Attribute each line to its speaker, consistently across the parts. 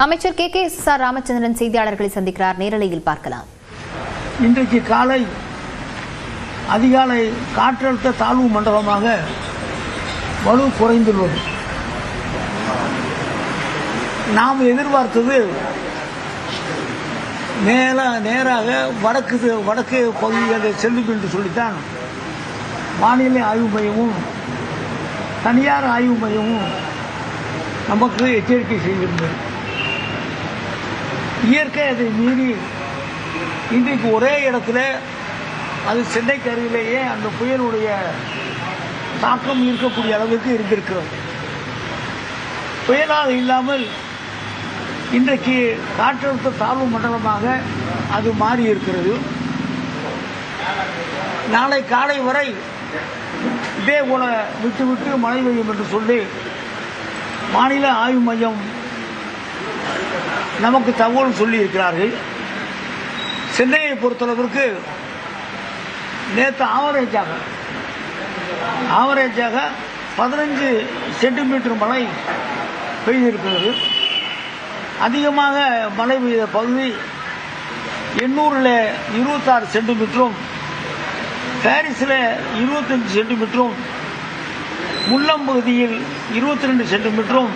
Speaker 1: அமைச்சர் கே.கே.எஸ்.ஆர். ராமச்சந்திரன் செய்தியாளர்களை சந்திக்கிறார். நேரலையில் பார்க்கலாம்.
Speaker 2: இன்றைக்கு காலை அதிகாலை காற்றழுத்த தாழ்வு மண்டலமாக வலு குறைந்துள்ளது. நாம் எதிர்பார்த்தது நேராக வடக்கு பகுதிகளை செல்லும் என்று சொல்லித்தான் வானிலை ஆய்வு மையமும் தனியார் ஆய்வு மையமும் நமக்கு எச்சரிக்கை செய்திருந்தது. இயற்கை அதை மீறி இன்றைக்கு ஒரே இடத்துல அது சென்னைக்கு அருகிலேயே அந்த புயலுடைய தாக்கம் இருக்கக்கூடிய அளவுக்கு இருந்திருக்கிறது. புயலாக இல்லாமல் இன்றைக்கு காற்றழுத்த தாழ்வு மண்டலமாக அது மாறி இருக்கிறது. நாளை காலை வரை இதே போல விட்டு மழை பெய்யும் என்று சொல்லி வானிலை ஆய்வு மையம் நமக்கு தகவல் சொல்லி இருக்கிறார்கள். சென்னையை பொறுத்தளவிற்கு நேற்று ஆவரேஜாக 15 சென்டிமீட்டர் மழை பெய்திருக்கிறது. அதிகமாக மழை பெய்த பகுதி எண்ணூரில் 26 சென்டிமீட்டரும், பாரிஸில் 25 சென்டிமீட்டரும், முல்லம் பகுதியில் 22 சென்டிமீட்டரும்,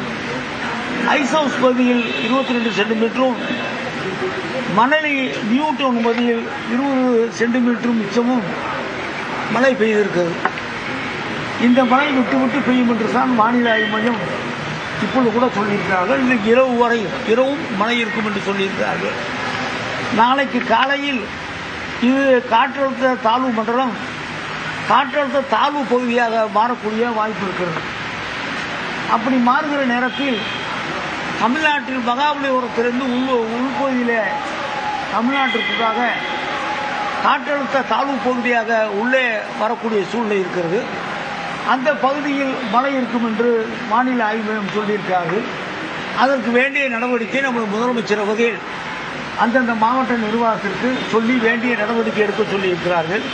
Speaker 2: ஐஸ் ஹவுஸ் பகுதியில் 22 சென்டிமீட்டரும், மணலி நியூ டவுன் பகுதியில் 20 சென்டிமீட்டரும் மிச்சமும் மழை பெய்திருக்கிறது. இந்த மழை விட்டு பெய்யும் என்று தான் வானிலை ஆய்வு மையம் இப்பொழுது கூட சொல்லியிருக்கிறார்கள். இன்றைக்கு இரவும் மழை இருக்கும் என்று சொல்லியிருக்கிறார்கள். நாளைக்கு காலையில் இது காற்றழுத்த தாழ்வு மண்டலம் காற்றழுத்த தாழ்வு பகுதியாக மாறக்கூடிய வாய்ப்பு இருக்கிறது. அப்படி மாறுகிற நேரத்தில் தமிழ்நாட்டில் மகாபலிபுரத்திலிருந்து உள்பகுதியில் தமிழ்நாட்டிற்காக காற்றழுத்த தாழ்வு பகுதியாக உள்ளே வரக்கூடிய சூழ்நிலை இருக்கிறது. அந்த பகுதியில் மழை இருக்கும் என்று வானிலை ஆய்வு மையம் சொல்லியிருக்கிறார்கள். அதற்கு வேண்டிய நடவடிக்கை நமது முதலமைச்சர் அவர்கள் அந்தந்த மாவட்ட நிர்வாகத்திற்கு சொல்லி வேண்டிய நடவடிக்கை எடுக்க சொல்லியிருக்கிறார்கள்.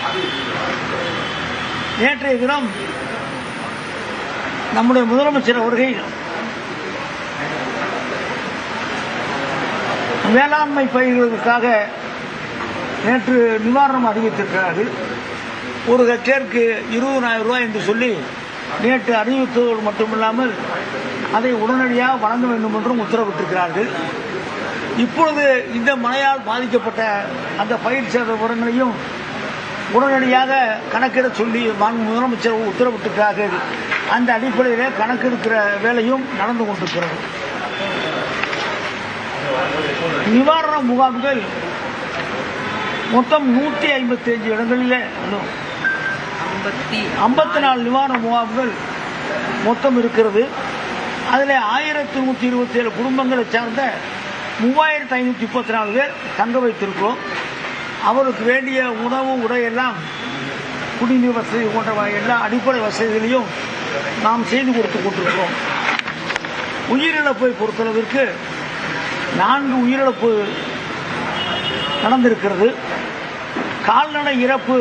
Speaker 2: நேற்றைய தினம் நம்முடைய முதலமைச்சர் அவர்கள் வேளாண்மை பயிர்களுக்காக நேற்று நிவாரணம் அறிவித்திருக்கிறார்கள். ஒரு ஹெக்டேருக்கு 20,000 ரூபாய் என்று சொல்லி நேற்று அறிவித்ததோடு மட்டுமில்லாமல் அதை உடனடியாக வழங்க வேண்டும் என்றும் உத்தரவிட்டிருக்கிறார்கள். இப்பொழுது இந்த மழையால் பாதிக்கப்பட்ட அந்த பயிர் சேத விவரங்களையும் உடனடியாக கணக்கிட சொல்லி முதலமைச்சர் உத்தரவிட்டிருக்கிறார்கள். அந்த அடிப்படையில் கணக்கெடுக்கிற வேலையும் நடந்து கொண்டிருக்கிறது. நிவாரண முகாம்கள் மொத்தம் 155 இடங்களில் 54 நிவாரண முகாம்கள் மொத்தம் இருக்கிறது. அதில் 1127 குடும்பங்களை சார்ந்த 3534 பேர் தங்க வைத்திருக்கிறோம். அவருக்கு வேண்டிய உணவு உடையெல்லாம் குடிநீர் வசதி போன்ற எல்லா அடிப்படை வசதிகளையும் நாம் செய்து கொடுத்து கொண்டிருக்கிறோம். உயிரிழப்பை பொறுத்தளவிற்கு 4 உயிரிழப்பு நடந்திருக்கிறது. கால்நடை இறப்பு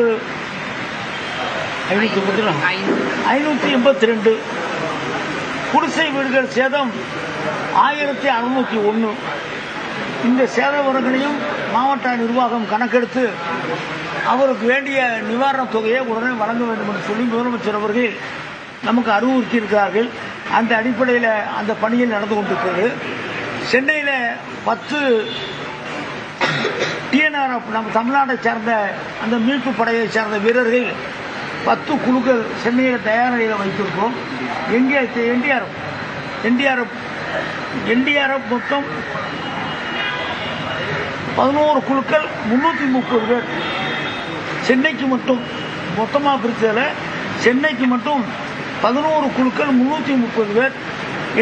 Speaker 2: 582, குடிசை வீடுகள் சேதம் 1601. இந்த சேத விவரங்களையும் மாவட்ட நிர்வாகம் கணக்கெடுத்து அவருக்கு வேண்டிய நிவாரணத் தொகையை உடனே வழங்க வேண்டும் என்று சொல்லி முதலமைச்சர் அவர்கள் நமக்கு அறிவுறுத்தியிருக்கிறார்கள். அந்த அடிப்படையில் அந்த பணியில் நடந்து கொண்டிருக்கிறது. சென்னையில் 10 டிஎன்ஆர்எஃப் நம்ம தமிழ்நாட்டை சேர்ந்த அந்த மீட்பு படையை சேர்ந்த வீரர்கள் 10 குழுக்கள் சென்னையில் தயார் நிலையில் வைத்திருக்கிறோம். என்டிஆர்எஃப் மொத்தம் 11 குழுக்கள் 330 பேர். சென்னைக்கு மட்டும் மொத்தமாக பிரித்ததில் சென்னைக்கு மட்டும் 11 குழுக்கள் 330 பேர்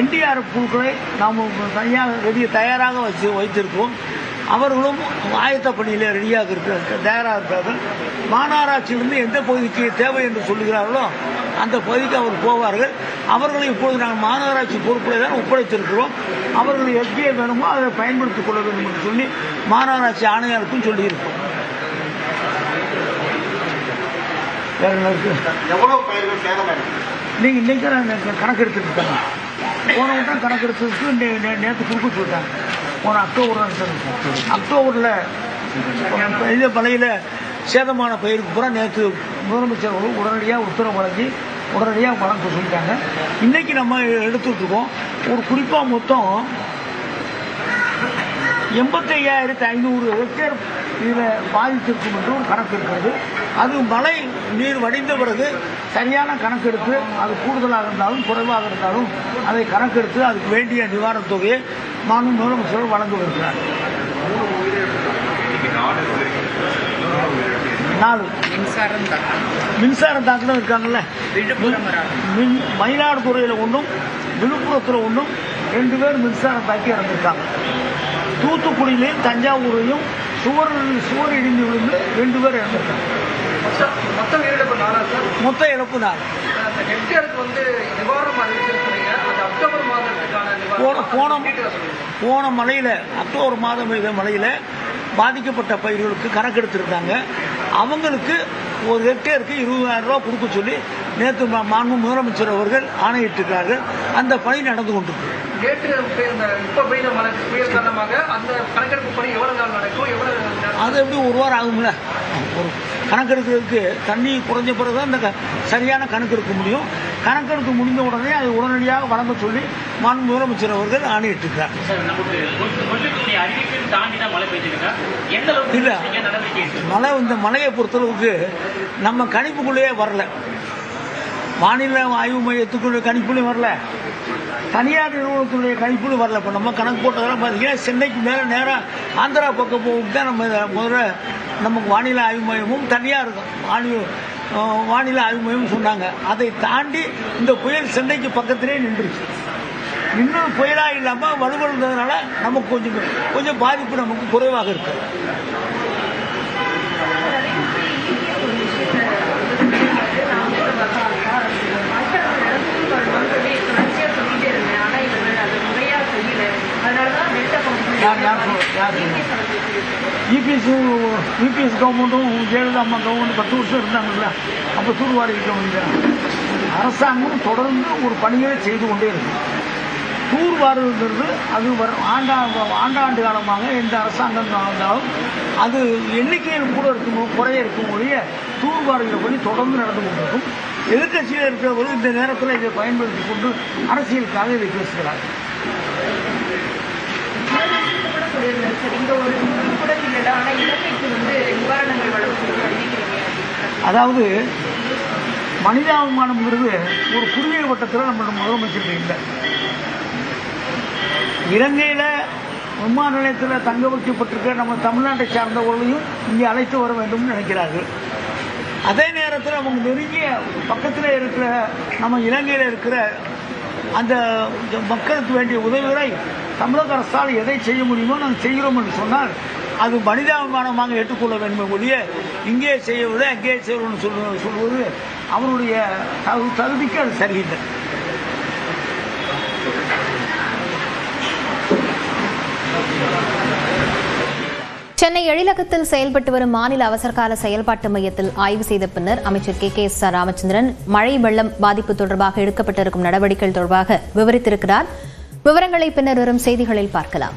Speaker 2: என்டிஆர்எஃப் குழுக்களை நாம் தயாராக வைத்திருக்கிறோம். அவர்களும் ஆயத்த பணியில் தயாராக இருக்கிறார்கள். மாநகராட்சியிலிருந்து எந்த பகுதிக்கு தேவை என்று சொல்லுகிறார்களோ அந்த பகுதிக்கு அவர் போவார்கள். அவர்களை இப்பொழுது நாங்கள் மாநகராட்சி பொறுப்பில் தான் ஒப்படைத்திருக்கிறோம். அவர்கள் எங்கே வேணுமோ அதை பயன்படுத்திக் கொள்ள வேண்டும் என்று சொல்லி மாநகராட்சி ஆணையாளருக்கும் சொல்லியிருக்கோம். நீங்கள் இன்னைக்கு கணக்கெடுத்துட்டு இருக்காங்க. போன வட்டம் கணக்கெடுத்ததுக்கு நேற்று குறுக்கு சொல்லிட்டாங்க. போன அக்டோபர் நடந்தது. அக்டோபரில் இந்த மழையில் சேதமான பயிருக்கு பூரா நேற்று முதலமைச்சர் அவர்கள் உடனடியாக உத்தரவு வழங்கி உடனடியாக வழங்க சொல்லிட்டாங்க. இன்றைக்கி நம்ம எடுத்துகிட்டு இருக்கோம். ஒரு குறிப்பாக மொத்தம் 85,500 ஹெக்டேர் இதில் பாதித்திருக்கும் என்று ஒரு கணக்கு இருக்கிறது. அது மழை நீர் வடிந்த பிறகு சரியான கணக்கெடுத்து அது கூடுதலாக இருந்தாலும் குறைவாக இருந்தாலும் அதை கணக்கெடுத்து அதுக்கு வேண்டிய நிவாரணத் தொகையை மாண்பு முதலமைச்சர் வழங்கவிருக்கிறார். 4 மின்சாரம் தாக்கலும் இருக்காங்கல்ல. மயிலாடுதுறையில் ஒன்றும் விழுப்புரத்தில் ஒன்றும் 2 பேர் மின்சாரம் தாக்கி இறந்துருக்காங்க. தூத்துக்குடியிலையும் தஞ்சாவூரையும் சுவர் இடிந்து விழுந்து 2 பேர் இறந்துருக்காங்க. மொத்த இழப்பு 4. போன மழையில் அக்டோபர் மாதம் பெய்த மழையில் பாதிக்கப்பட்ட பயிர்களுக்கு கணக்கெடுத்திருக்காங்க. அவங்களுக்கு ஒரு ஹெக்டேருக்கு 20,000 ரூபா கொடுக்க சொல்லி நேற்று மாண்பு முதலமைச்சர் அவர்கள் ஆணையிட்டிருக்கிறார்கள். அந்த பணி நடந்து கொண்டிருக்கு. அது எப்படி ஒரு வாரம் ஆகும்ல. ஒரு கணக்கெடுக்கிறதுக்கு தண்ணி குறைஞ்ச பிறகு தான் அந்த சரியான கணக்கெடுக்க முடியும். கணக்கெடுத்து முடிந்த உடனே அது உடனடியாக வழங்க சொல்லி மாண்பு முதலமைச்சர் அவர்கள் ஆணையிட்டிருக்கிறார். இல்லை, இந்த மழையை பொறுத்தளவுக்கு நம்ம கணிப்புக்குள்ளேயே வரல. வானிலை ஆய்வு மையத்துக்குள்ள கணிப்புலையும் வரல, தனியார் நிறுவனத்துடைய கணிப்புலையும் வரல. இப்போ நம்ம கணக்கு போட்டதெல்லாம் பார்த்தீங்கன்னா சென்னைக்கு மேலே நேராக ஆந்திரா பக்கம் போகும் தான் முதல்ல நமக்கு வானிலை ஆய்வு மையமும் தனியார் வானிலை ஆய்வு மையமும் சொன்னாங்க. அதை தாண்டி இந்த புயல் சென்னைக்கு பக்கத்திலே நின்றுச்சு. இன்னும் புயலாக இல்லாமல் வலுவழுந்ததுனால நமக்கு கொஞ்சம் பாதிப்பு நமக்கு குறைவாக இருக்கு. யூபிஎஸ் கவர்மெண்ட்டும் ஜெயலலிதா அம்மா கவர்மெண்ட் 10 வருஷம் இருந்தாங்கல்ல, அப்போ தூர்வாரி இருக்க முடியாது. அரசாங்கம் தொடர்ந்து ஒரு பணிகளை செய்து கொண்டே இருக்கு. தூர்வாருங்கிறது அது ஆண்டாண்டு காலமாக எந்த அரசாங்கம் இருந்தாலும் அது எண்ணிக்கையில் கூட குறைய இருக்கும் ஒழிய தூர்வாருகிற பணி தொடர்ந்து நடந்து கொண்டிருக்கும். எதிர்கட்சியில் இருக்கிறவர்கள் இந்த நேரத்தில் இதை பயன்படுத்தி கொண்டு அரசியலுக்காக இதை பேசுகிறார். அதாவது மனிதாபிமானம்ங்கிறது ஒரு குறுகிய வட்டத்தில் நம்மளோட முதலமைச்சர் இல்லை. இலங்கையில் விமான நிலையத்தில் தங்க வைக்கப்பட்டிருக்க நம்ம தமிழ்நாட்டை சார்ந்தவர்களையும் இங்கே அழைத்து வர வேண்டும் நினைக்கிறார்கள். அதே நேரத்தில் அவங்க நெருங்கிய பக்கத்தில் இருக்கிற நம்ம இலங்கையில் இருக்கிற அந்த மக்களுக்கு வேண்டிய உதவிகளை தமிழக அரசால் எதை செய்ய முடியுமோ நாங்கள் செய்கிறோம் என்று சொன்னால் அது மனிதாபிமானமாக ஏற்றுக்கொள்ள வேண்டும் ஒழிய இங்கே செய்யவில்லை அங்கே செய்யணும்னு சொல்வது அவருடைய தகுதிக்கு அது சரியில்லை.
Speaker 1: சென்னை எழிலகத்தில் செயல்பட்டு வரும் மாநில அவசரகால செயல்பாட்டு மையத்தில் ஆய்வு செய்த பின்னர் அமைச்சர் KKS ராமச்சந்திரன் மழை வெள்ளம் பாதிப்பு தொடர்பாக எடுக்கப்பட்டிருக்கும் நடவடிக்கைகள் தொடர்பாக விவரித்திருக்கிறார். விவரங்களை பின்னர் வரும் செய்திகளில் பார்க்கலாம்.